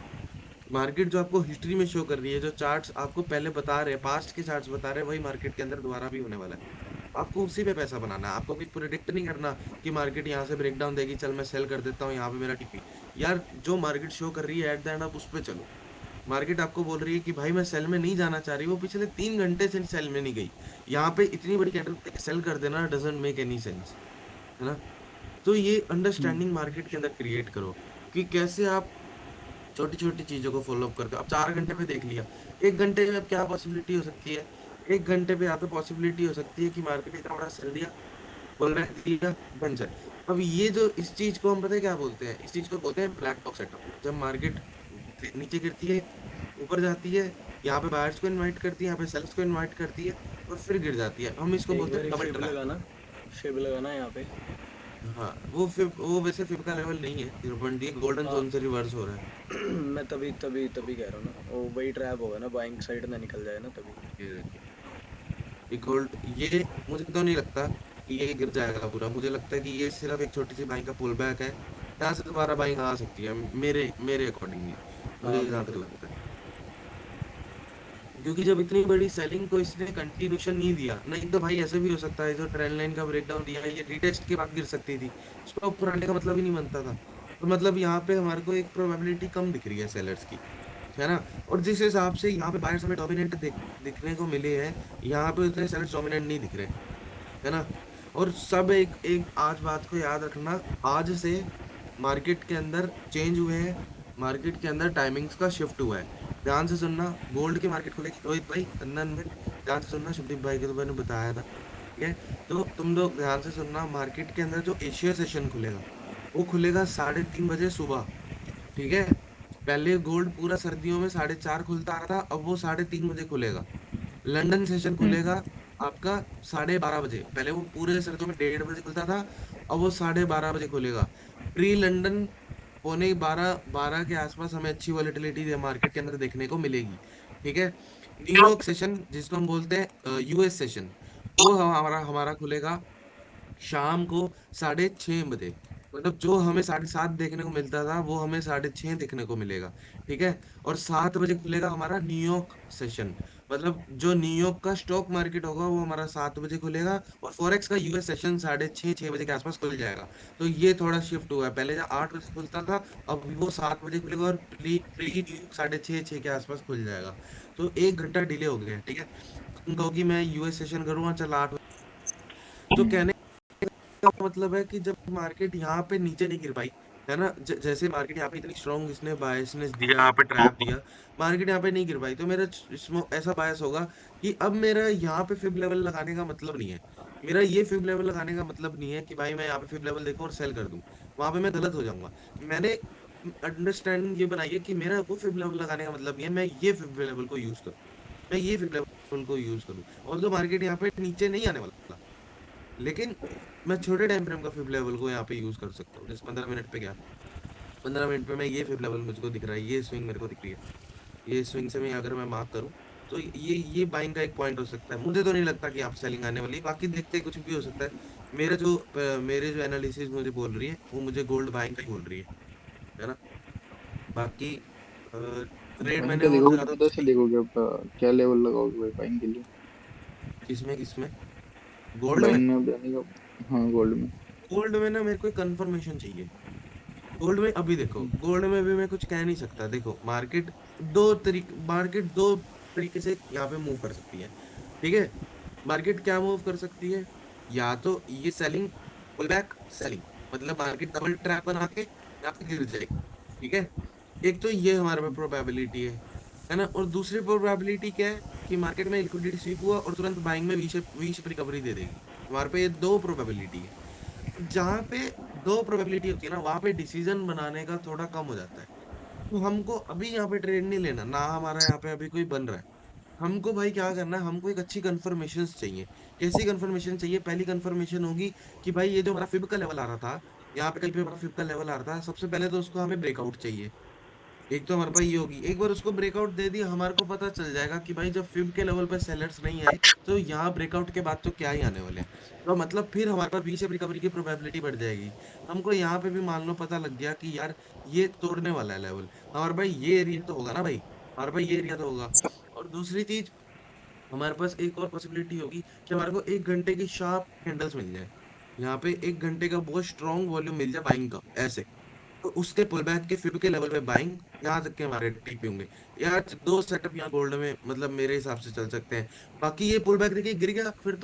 Speaker 1: Market जो आपको हिस्ट्री में शो कर रही है, जो चार्ट्स आपको पहले बता रहे हैं, पास्ट के चार्ट्स बता रहे हैं, वही मार्केट के अंदर दोबारा भी होने वाला है। आपको उसी पे पैसा बनाना है, आपको भी प्रिडिक्ट नहीं करना कि मार्केट यहाँ से ब्रेकडाउन देगी, चल मैं सेल कर देता हूँ, यहाँ पे मेरा टीपी। यार जो मार्केट शो कर रही है एट द एंड, आप उस पे चलो। मार्केट आपको बोल रही है कि भाई मैं सेल में नहीं जाना चाह रही, वो पिछले 3 घंटे से सेल में नहीं गई, यहाँ पे इतनी बड़ी कैंडल सेल कर देना डजंट मेक एनी सेंस, है ना। तो ये
Speaker 3: हम्म।
Speaker 1: अंडरस्टैंडिंग मार्केट के अंदर क्रिएट करो कि कैसे आप छोटी छोटी चीजों को फॉलो अप करते हो। अब 4 घंटे में देख लिया, 1 घंटे में अब क्या पॉसिबिलिटी हो सकती है? 1 घंटे पे यहाँ पे पॉसिबिलिटी हो सकती है कि मार्केट इतना बड़ा सेल दिया, बोल रहा है दिया, बन जाए। अब ये जो इस चीज को हम पता है क्या बोलते हैं, इस चीज को बोलते हैं ब्लैक बॉक्स सेटअप। जब मार्केट नीचे गिरती है, ऊपर जाती है, यहाँ पे बायर्स को इनवाइट करती है, यहाँ पे सेल्स को इनवाइट करती है, और फिर गिर जाती है, हम इसको
Speaker 4: एक
Speaker 1: बोलते हैं
Speaker 4: बार
Speaker 1: डबल
Speaker 4: फिब
Speaker 1: ट्रैप।
Speaker 4: लगाना, फिब लगाना यहाँ पे।
Speaker 1: हाँ, वो वैसे फिब का लेवल नहीं है 0.3, गोल्डन
Speaker 4: हाँ।
Speaker 1: जोन से रिवर्स हो रहा है।
Speaker 4: मैं तभी तभी तभी कह रहा हूँ ना, वो वही ट्रैप होगा ना, बाइंग साइड ना निकल जाए ना तभी।
Speaker 1: ये देखिए, ये गोल्ड, ये मुझे तो नहीं लगता कि ये गिर जाएगा पूरा, मुझे लगता है कि ये सिर्फ एक छोटी सी बाइंग का पुल बैक है, यहाँ से दोबारा बाइंग आ सकती है, मेरे मेरे अकॉर्डिंगली,
Speaker 4: हाँ
Speaker 1: मुझे जहाँ तक
Speaker 4: बिल्कुल।
Speaker 1: लगता है। क्योंकि जब इतनी बड़ी सेलिंग को इसने कंटिन्यूशन नहीं दिया, नहीं तो भाई ऐसे भी हो सकता है, जो ट्रेंड लाइन का ब्रेकडाउन दिया है, ये रिटेस्ट के बाद गिर सकती थी, उसका ऊपर आने का मतलब ही नहीं बनता था। तो मतलब यहाँ पे हमारे को एक प्रोबेबिलिटी कम दिख रही है सेलर्स की, है ना। और जिस हिसाब से यहाँ पे बायर्स हमें डोमिनेट दिखने को मिले हैं, यहाँ पे उतने सेलर्स डोमिनेट नहीं दिख रहे, है ना। और सब एक एक आज बात को याद रखना, आज से मार्केट के अंदर चेंज हुए हैं, मार्केट के अंदर टाइमिंग्स का शिफ्ट हुआ है। ध्यान से सुनना, गोल्ड की मार्केट खुलेगी रोहित भाई, अंदर में ध्यान से सुनना, शुभदीप भाई को तो मैंने बताया था, ठीक है। तो तुम लोग ध्यान से सुनना, मार्केट के अंदर जो एशिया सेशन खुलेगा, वो खुलेगा 3:30 बजे सुबह, ठीक है। पहले गोल्ड पूरा सर्दियों में 4:30 खुलता आ रहा था, अब वो 3:30 बजे खुलेगा। लंदन सेशन खुलेगा
Speaker 3: हम्म।
Speaker 1: आपका 12:30 बजे, पहले वो पूरे सर्दियों में 1:30 बजे खुलता था, अब वो 12:30 बजे खुलेगा। प्री लंदन पौने 12 के आसपास हमें अच्छी वॉलेटिलिटी मार्केट के अंदर देखने को मिलेगी, ठीक है। न्यूयॉर्क सेशन जिसको हम बोलते हैं यूएस सेशन, वो हमारा हमारा खुलेगा शाम को 6:30 बजे। मतलब जो हमें 7:30 देखने को मिलता था, वो हमें 6:30 देखने को मिलेगा, ठीक है। और 7 बजे खुलेगा हमारा न्यूयॉर्क सेशन, मतलब जो न्यूयॉर्क का स्टॉक मार्केट होगा वो हमारा 7 बजे खुलेगा, और फॉरेक्स का यूएस सेशन 6:30 6 बजे के आसपास खुल जाएगा। तो ये थोड़ा शिफ्ट हुआ है, पहले जहाँ 8 बजे खुलता था, अब वो 7 बजे खुलेगा, और प्री प्री न्यूयॉर्क 6:30 6 के आसपास खुल जाएगा। तो 1 घंटा डिले हो गया है, ठीक है। तुम कहो कि मैं यूएस सेशन करूंगा, चल 8, तो कहने का मतलब है कि जब मार्केट यहाँ पे नीचे नहीं गिर पाई, है ना, जैसे मार्केट यहाँ पे इतनी स्ट्रॉन्ग इसने बायसनेस दिया, यहाँ पे ट्रैप दिया, मार्केट यहाँ पे नहीं गिर पाई, तो मेरा इसमें ऐसा बायस होगा कि अब मेरा यहाँ पे फिब लेवल लगाने का मतलब नहीं है। मेरा ये फिब लेवल लगाने का मतलब नहीं है कि भाई मैं यहाँ पे फिब लेवल देखूं और सेल कर दूं, वहां पे मैं गलत हो जाऊंगा। मैंने अंडरस्टैंडिंग ये बनाई है कि मेरा वो फिब लेवल लगाने का मतलब नहीं है, मैं ये फिब लेवल को यूज करूँ, मैं ये फिब लेवल को यूज करूँ, और तो मार्केट यहाँ पे नीचे नहीं आने वाला, लेकिन मैं छोटे टाइम फ्रेम का फिब लेवल को यहाँ पे यूज कर सकता हूँ। जैसे 15 मिनट पे, क्या 15 मिनट पे मैं ये फिब लेवल मुझको दिख रहा है, ये स्विंग मेरे को दिख रही है, ये स्विंग से मैं अगर मैं मार्क करूँ, तो ये बाइंग का एक पॉइंट हो सकता है। मुझे तो नहीं लगता कि आप सेलिंग आने वाली है, बाकी देखते हैं, कुछ भी हो सकता है। मेरे जो एनालिसिस मुझे बोल रही है वो मुझे गोल्ड बाइंग का ही बोल रही है ना। बाकी ट्रेड
Speaker 3: बाइंग
Speaker 1: मैंने
Speaker 3: का
Speaker 1: और
Speaker 3: देखोगे
Speaker 1: ज्यादा
Speaker 3: तो
Speaker 1: कुछ
Speaker 3: कैसे
Speaker 1: नहीं।
Speaker 3: देखोगे आप? क्या लेवल लगाओगे भाई बाइंग के लिए?
Speaker 1: किसमें किसमें? गोल्ड में?
Speaker 3: बाइंग में आप जाने का। हाँ, गोल्ड में।
Speaker 1: गोल्ड में ना मेरे को कंफर्मेशन चाहिए। गोल्ड में अभी देखो, गोल्ड में भी मैं कुछ कह नहीं सकता। देखो मार्केट दो तरीके से यहाँ पे मूव कर सकती है। ठीक है, मार्केट क्या मूव कर सकती है? या तो ये सेलिंग, पुल बैक सेलिंग, मतलब मार्केट डबल ट्रैप बना के यहाँ पे गिर जाएगी। ठीक है, एक तो ये हमारे पे प्रोबेबिलिटी है ना। और दूसरी प्रोबेबिलिटी क्या है? कि मार्केट में लिक्विडिटी स्वीप हुआ और तुरंत बाइंग में वी शेप रिकवरी दे देगी। हमारे पे ये दो प्रोबेबिलिटी है। जहां पे दो प्रोबेबिलिटी होती है ना, वहां पे डिसीजन बनाने का थोड़ा कम हो जाता है। तो हमको अभी यहाँ पे ट्रेड नहीं लेना ना, हमारा यहाँ पे अभी कोई बन रहा है। हमको भाई क्या करना है, हमको एक अच्छी कंफर्मेशन चाहिए। कैसी कंफर्मेशन चाहिए? पहली कंफर्मेशन होगी कि भाई ये जो हमारा फिब का लेवल आ रहा था, यहाँ पे कहीं पे हमारा फिब का लेवल आ रहा था, सबसे पहले तो उसको हमें ब्रेकआउट चाहिए। एक तो हमारे पास ये होगी, एक बार उसको ब्रेकआउट दे दिया, हमारे को पता चल जाएगा कि भाई जब फिब के लेवल पे सेलर्स नहीं आए, तो यहाँ ब्रेकआउट के बाद तो क्या ही आने वाले हैं। तो मतलब फिर हमारे पास बी शेप रिकवरी की प्रोबेबिलिटी बढ़ जाएगी। हमको यहाँ पे भी मान लो पता लग गया कि यार ये तोड़ने वाला है लेवल, हमारे भाई ये एरिया तो होगा ना भाई, हमारे भाई ये एरिया तो होगा। और दूसरी चीज, हमारे पास एक और पॉसिबिलिटी होगी कि हमारे को 1 घंटे की शार्प कैंडल्स मिल जाए। यहाँ पे 1 घंटे का बहुत स्ट्रॉन्ग वॉल्यूम मिल जाए बाइंग का ऐसे, तो उसके पुल बैक के फिर के लेवल पे बाइंग, यहाँ तक के हमारे टीपी होंगे। यार दो सेटअप यहाँ गोल्ड में मतलब मेरे हिसाब से चल सकते हैं। बाकी ये पुल बैक देखिए गिर गया, फिर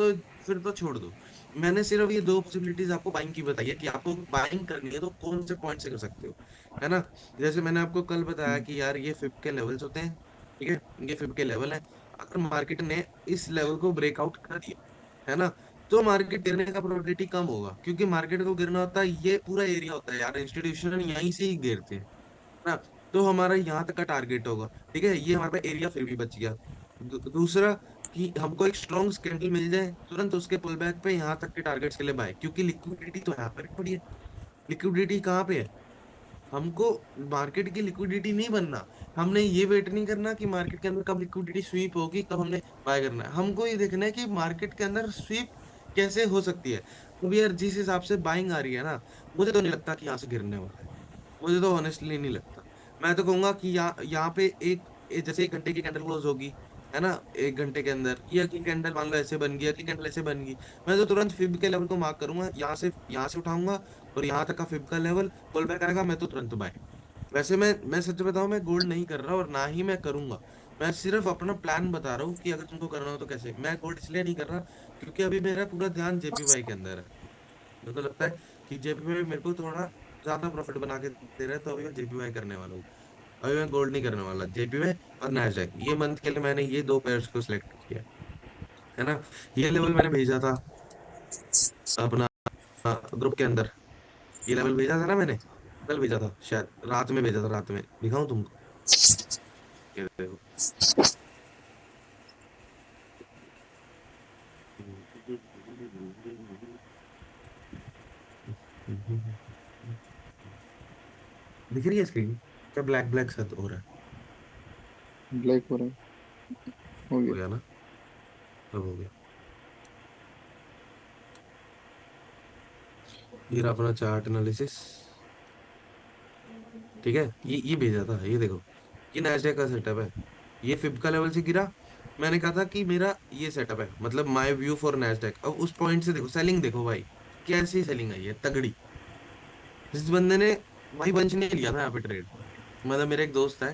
Speaker 1: तो छोड़ दो। मैंने सिर्फ ये दो पॉसिबिलिटीज आपको बाइंग की बताई है कि आपको बाइंग करनी है तो कौन से पॉइंट से कर सकते हो, है ना। जैसे मैंने आपको कल बताया कि यार ये फिब के लेवल्स होते हैं। ठीक है, ये फिब के लेवल है। अगर मार्केट ने इस लेवल को ब्रेकआउट कर दिया, है ना, तो मार्केट गिरने का प्रोबेबिलिटी कम होगा, क्योंकि मार्केट को गिरना होता है, ये पूरा एरिया होता है यार, इंस्टीट्यूशन यहीं से ही गिरते हैं ना। तो हमारा यहाँ तक का टारगेट होगा। ठीक है, ये हमारे पास एरिया फिर भी बच गया। दूसरा, कि हमको एक स्ट्रॉन्ग कैंडल मिल जाए तुरंत उसके पुल बैक पे यहाँ तक के टारगेट्स के लिए बाय, क्योंकि लिक्विडिटी तो यहाँ पर ही पड़ी है। लिक्विडिटी कहाँ पे है? हमको मार्केट की लिक्विडिटी नहीं बनना। हमने ये वेट नहीं करना कि मार्केट के अंदर कब लिक्विडिटी स्वीप होगी तब हमने बाय करना है। हमको ये देखना है कि मार्केट के अंदर स्वीप कैसे हो सकती है। अब यार जिस हिसाब से बाइंग आ रही है ना, मुझे तो नहीं लगता कि यहाँ से गिरने वाला है। मुझे तो ऑनेस्टली नहीं लगता। मैं तो कहूंगा कि यहाँ पे जैसे 1 घंटे की कैंडल क्लोज होगी, है ना, 1 घंटे के अंदर ये अगली कैंडल मान लो ऐसे बन गई, अगली कैंडल ऐसे बन गई, मैं तो तुरंत फिब के लेवल को मार्क करूंगा, यहाँ से उठाऊंगा और यहाँ तक का फिब का लेवल पुल बैक आएगा, मैं तो तुरंत बाय। वैसे मैं सच बताऊं, मैं गोल्ड नहीं कर रहा और ना ही मैं करूंगा। मैं सिर्फ अपना प्लान बता रहा हूँ कि अगर तुमको करना हो तो कैसे। मैं गोल्ड इसलिए नहीं कर रहा क्योंकि अभी मेरा पूरा ध्यान जेपीवाई के अंदर है। मेरे को लगता है कि जेपीवाई मेरे को थोड़ा ज्यादा प्रॉफिट बना के दे रहा है, तो अभी मैं जेपीवाई करने वाला हूँ। अभी मैं गोल्ड नहीं करने वाला, जेपीवाई और नैस्डैक, ये मंथ के लिए मैंने ये दो पेयर्स को सिलेक्ट किया है ना। ये लेवल मैंने भेजा था अपना ग्रुप के अंदर। ये लेवल भेजा था ना मैंने, कल भेजा था शायद, रात में भेजा था, रात में दिखाऊं तुमको? ये देखो। दिख रही है स्क्रीन? क्या ब्लैक ब्लैक सा हो रहा है?
Speaker 3: ब्लैक हो रहा है। हो
Speaker 1: हो
Speaker 3: गया।
Speaker 1: गया ना? सब हो गया। ये रहा अपना चार्ट एनालिसिस। ठीक है, ये भेजा था, ये देखो। ये नैस्डैक का सेटअप है। ये फिब का लेवल से गिरा। मैंने कहा था कि मेरा ये सेटअप है, मतलब माय व्यू फॉर नैस्डैक। अब उस पॉइंट से देखो सेलिंग, देखो भाई कैसी सेलिंग आई है तगड़ी। जिस बंदे ने, भाई वंश ने लिया था यहाँ पे ट्रेड, मतलब मेरा एक दोस्त है,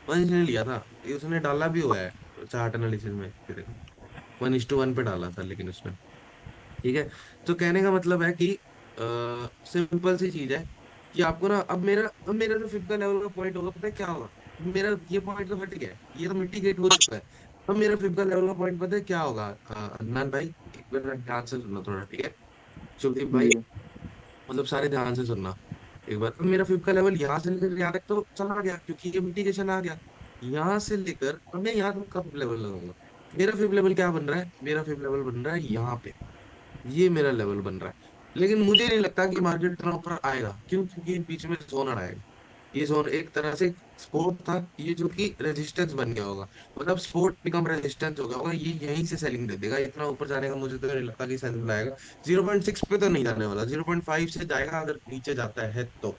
Speaker 1: वंश ने लिया था। ये उसने डाला भी हुआ है चार्ट एनालिसिस में, ये देखो 1:1 पे डाला था लेकिन उसने। ठीक है, तो कहने का मतलब है कि सिंपल सी चीज है कि आपको ना, अब मेरा जो फिफ्थ लेवल का पॉइंट होगा, पता है क्या होगा? मेरा ये पॉइंट तो हट गया है, ये तो मिटिगेट हो चुका है। अब मेरा फिफ्थ लेवल का पॉइंट पता है क्या होगा? अदनान भाई, एक बार ध्यान से सुनना थोड़ा, ठीक है? शुभदीप भाई,
Speaker 3: ठीक है।
Speaker 1: मतलब सारे ध्यान से सुनना एक बार। अब मेरा फिफ्थ का लेवल यहाँ से लेकर यहाँ तक तो चला गया, क्योंकि ये मिटिगेशन आ गया। यहाँ से लेकर अब मैं यहाँ तक का फिफ्थ लेवल लगाऊंगा। मेरा फिफ्थ लेवल क्या बन रहा है? मेरा फिफ्थ लेवल बन रहा है यहाँ पे। ये मेरा लेवल बन रहा है। लेकिन मुझे नहीं लगता कि मार्केट इतना ऊपर आएगा, क्यों? क्योंकि बीच में जोन आएगा। ये जोन एक तरह से सपोर्ट था, ये जो कि रेजिस्टेंस बन गया होगा। मतलब सपोर्ट बिकम रेजिस्टेंस हो गया होगा, ये यहीं से सेलिंग दे देगा। इतना ऊपर जाने का मुझे तो नहीं लगता कि सेल बनाएगा। 0.6 पे तो नहीं जाने वाला, 0.5 से जाएगा अगर नीचे जाता है तो।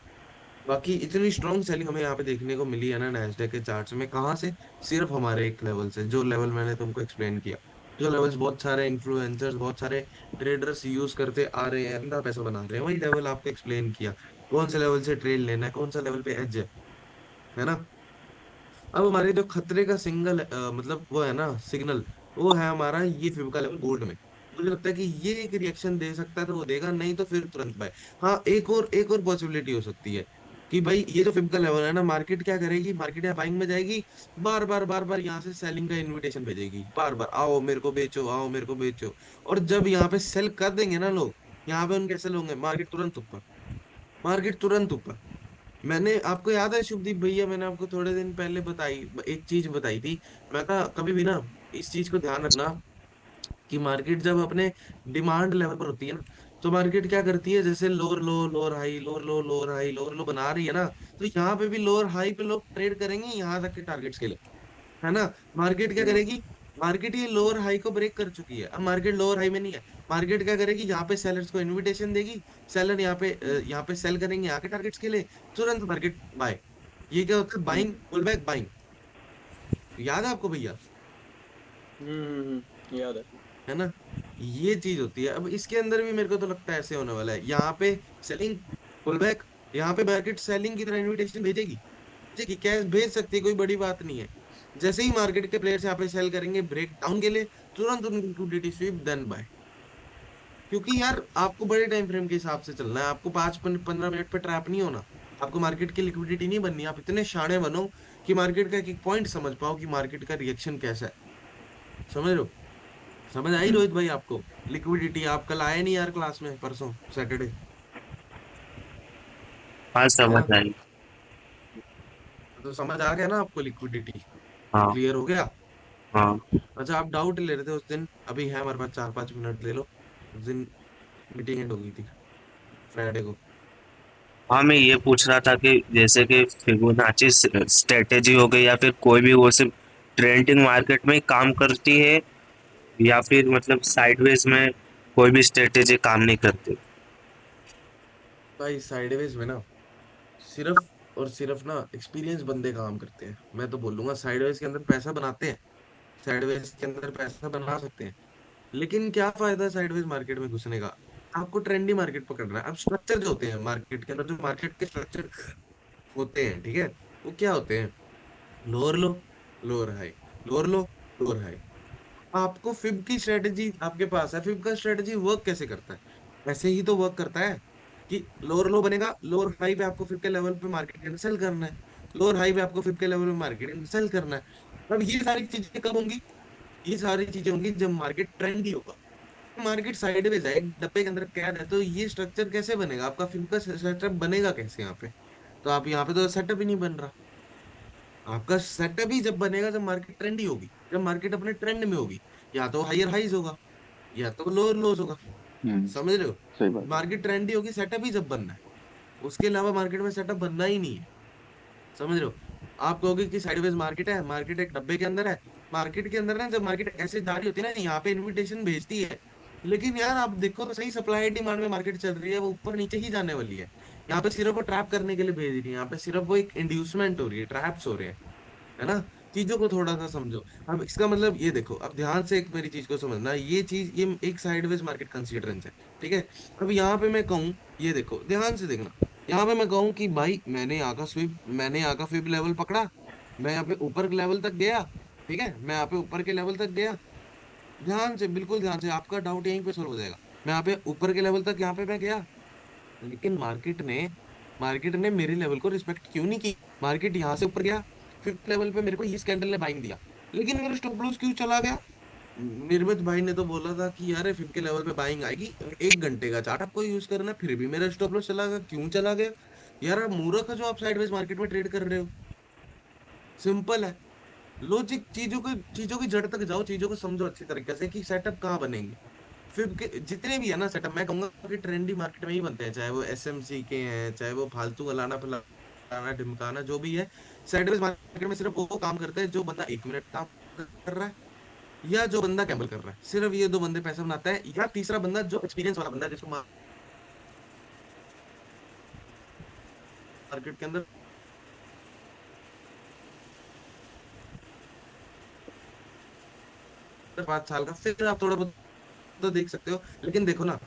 Speaker 1: बाकी इतनी स्ट्रॉन्ग सेलिंग हमें यहाँ पे देखने को मिली है ना नैस्डैक के चार्ट्स में, कहाँ से? सिर्फ हमारे एक लेवल से, जो लेवल मैंने तुमको एक्सप्लेन किया। जो लेवल्स बहुत सारे इन्फ्लुएंसर्स, बहुत सारे ट्रेडर्स यूज करते आ रहे हैं, अंधा पैसा बना रहे हैं, वही लेवल आपको एक्सप्लेन किया। कौन से लेवल से ट्रेड लेना है, कौन सा लेवल पे एज है ना? अब हमारे जो खतरे का सिंगल मतलब वो है ना सिग्नल, वो है हमारा ये फिब का लेवल गोल्ड में। मुझे लगता है कि ये एक रिएक्शन दे सकता है तो वो देगा, नहीं तो फिर तुरंत बाय। हाँ, एक और पॉसिबिलिटी हो सकती है कि भाई ये जो फिब का लेवल है ना, मार्केट क्या करेगी, मार्केट या बाइंग में जाएगी, बार बार यहाँ से सेलिंग का इन्विटेशन भेजेगी, बार बार आओ मेरे को बेचो, आओ मेरे को बेचो। और जब यहाँ पे सेल कर देंगे ना लोग, यहाँ पे उनके सेल होंगे, मार्केट तुरंत ऊपर, मार्केट तुरंत ऊपर। मैंने आपको याद है शुभदीप भैया, मैंने आपको थोड़े दिन पहले बताई, एक चीज बताई थी। मैं कहा कभी भी ना इस चीज को ध्यान रखना कि मार्केट जब अपने डिमांड लेवल पर होती है ना, तो मार्केट क्या करती है, जैसे लोअर लो लोअर हाई, लोअर लो लोअर हाई, लोअर लो बना रही है ना, तो यहाँ पे भी लोअर हाई पे लोग ट्रेड करेंगे यहाँ तक के टारगेट्स के लिए, है ना? मार्केट क्या
Speaker 3: हम्म।
Speaker 1: करेगी, मार्केट ये लोअर हाई को ब्रेक कर चुकी है, अब मार्केट लोअर हाई में नहीं है। मार्केट क्या करेगी, यहाँ पे सेलर्स को इनविटेशन देगी, सेलर यहाँ पे सेल करेंगे यहाँ के टारगेट्स के लिए, तुरंत मार्केट बाय। ये क्या होता है, buying
Speaker 3: hmm.
Speaker 1: Pull back buying. याद है आपको भैया?
Speaker 4: याद है।
Speaker 1: है ना? ये चीज होती है। अब इसके अंदर भी मेरे को तो लगता है ऐसे होने वाला है, यहाँ पे सेलिंग पुल बैक, यहाँ पे मार्केट सेलिंग की तरह इनविटेशन भेजेगी, भेजेगी, कैश भेज सकती है, कोई बड़ी बात नहीं है। जैसे ही मार्केट के प्लेयर्स यहाँ पे सेल करेंगे ब्रेक डाउन के लिए, तुरंत उनकी लिक्विडिटी स्वीप देन बाय। क्योंकि यार आपको बड़े टाइम फ्रेम के हिसाब से चलना है, आपको 5-15 मिनट पे ट्रैप नहीं होना। आपको मार्केट की लिक्विडिटी नहीं बननी, आप इतने शाणे बनो कि मार्केट का एक एक पॉइंट समझ पाओ कि मार्केट का रिएक्शन कैसा है। समझ रहे हो? समझ आई
Speaker 3: हम्म।
Speaker 1: रोहित भाई आपको? लिक्विडिटी आप कल आए नहीं यार क्लास में, परसों सैटरडे,
Speaker 2: हाँ
Speaker 1: है
Speaker 2: समझ
Speaker 1: ना?
Speaker 2: आई।
Speaker 1: तो समझ आ गया ना आपको, लिक्विडिटी
Speaker 2: हाँ।
Speaker 1: क्लियर हो गया?
Speaker 2: हाँ।
Speaker 1: अच्छा, आप डाउट ले रहे थे उस दिन, अभी है हमारे पास 4-5 मिनट, ले लो। उस दिन मीटिंग एंड हो गई थी फ्राइडे को।
Speaker 2: हाँ मैं ये पूछ रहा था कि जैसे कि फिबोनाची स्ट्रेटेजी हो गई या फिर कोई भी, वो सिर्फ ट्रेंडिंग मार्केट में ही काम करती है या फिर मतलब साइडवेज में कोई भी स्ट्रेटेजी काम नहीं करती?
Speaker 1: भाई साइडवेज में ना सिर्फ और सिर्फ ना एक्सपीरियंस बंदे काम करते हैं। मैं तो बोलूंगा साइडवेज के अंदर पैसा बनाते हैं, साइडवेज के अंदर पैसा बना सकते हैं, लेकिन क्या फायदा है साइडवेज मार्केट में घुसने का? आपको ट्रेंडी मार्केट पकड़ना है। अब स्ट्रक्चर जो होते हैं मार्केट के अंदर, जो मार्केट के स्ट्रक्चर होते हैं, ठीक है, वो क्या होते हैं? लोअर लो लोअर हाई, लोअर लो लोअर हाई। आपको फिब की स्ट्रेटजी आपके पास है, फिब का स्ट्रेटजी वर्क कैसे करता है? ऐसे ही तो वर्क करता है कि लोअर लो बनेगा, लोअर हाई पे आपको फिब के लेवल पे मार्केट के अंदर सेल करना है, लोअर हाई पे आपको फिब के लेवल पे मार्केट के अंदर सेल करना है। अब ये सारी चीजें कब होंगी? ये सारी चीजें होंगी जब मार्केट ट्रेंडी होगा। मार्केट साइडवेज है, एक डब्बे के अंदर कैद है, तो ये स्ट्रक्चर कैसे बनेगा आपका, फिब का सेटअप बनेगा कैसे यहाँ पे? तो आप यहाँ पे तो सेटअप ही नहीं बन रहा। आपका सेटअप ही जब बनेगा जब मार्केट ट्रेंडी होगी, जब मार्केट अपने ट्रेंड में होगी, या तो हायर हाइज होगा या तो लोअर लोज होगा।
Speaker 3: हम्म।
Speaker 1: समझ रहे हो?
Speaker 3: सही बात है।
Speaker 1: मार्केट ट्रेंडी होगी, सेटअप ही जब बनना है, उसके अलावा मार्केट में सेटअप बनना ही नहीं है। समझ रहे हो? आप कहोगे कि साइडवेज मार्केट है, मार्केट एक डब्बे के अंदर है। मार्केट के अंदर ना जब मार्केट ऐसे जा रही होती है ना, यहाँ पे इनविटेशन भेजती है, लेकिन यार आप देखो तो सही, सप्लाई डिमांड में मार्केट चल रही है, वो ऊपर नीचे ही जाने वाली है। यहाँ पे सिर्फ वो ट्रैप करने के लिए भेज रही है, यहाँ पे सिर्फ वो एक इंड्यूसमेंट हो रही है, ट्रैप्स हो रहे हैं, है ना? चीजों को थोड़ा सा समझो। अब इसका मतलब ये देखो, अब ध्यान से एक मेरी चीज को समझना, ये चीज ये एक साइडवेज मार्केट कंसीडरेंस है, ठीक है? अब यहाँ पे मैं कहूँ, ये देखो ध्यान से देखना, यहाँ पे मैं कहूँ कि भाई मैंने यहाँ का फिब लेवल पकड़ा, मैं यहाँ पे ऊपर के लेवल तक गया, ठीक है, मैं यहाँ पे ऊपर के लेवल तक गया, ध्यान से, बिल्कुल ध्यान से, आपका डाउट यहीं पे सोल्व हो जाएगा। मैं यहाँ पे ऊपर के लेवल तक यहाँ पे मैं गया, लेकिन मार्केट ने मेरे लेवल को रिस्पेक्ट क्यों नहीं की? मार्केट यहाँ से ऊपर गया, फिफ्थ लेवल पे मेरे को इस कैंडल ने बाइंग दिया, लेकिन मेरा स्टॉप लॉस क्यों चला गया? निर्मित भाई ने तो बोला था कि यार फिफ्थ के लेवल पे बाइंग आएगी, 1 घंटे का चार्ट आपको यूज करना है, फिर भी मेरा स्टॉप लॉस चला गया, क्यों चला गया? यार आप मूर्ख हो जो आप साइडवेज मार्केट में ट्रेड कर रहे हो। सिंपल है, लॉजिक, चीजों की जड़ तक जाओ, चीजों को समझो अच्छी तरीके से कि सेटअप कहाँ बनेंगे। फिर के जितने भी है ना सेटअप, मैं कहूंगा कि ट्रेंडी मार्केट में ही बनते हैं, चाहे वो एसएमसी के हैं, चाहे वो फालतू अलाना फलाना धमकाना ढिमकाना जो भी है, साइडवेज मार्केट में सिर्फ वो काम करते हैं जो बंदा 1 मिनट काम कर रहा है, या जो बंदा गैम्बल कर रहा है। सिर्फ ये दो बंदे पैसा बनाता है, या तीसरा बंदा जो एक्सपीरियंस वाला बंदा है, जिसको मार्केट के अंदर 5 साल का, फिर आप थोड़ा बहुत तो देख सकते हो। लेकिन देखो ना,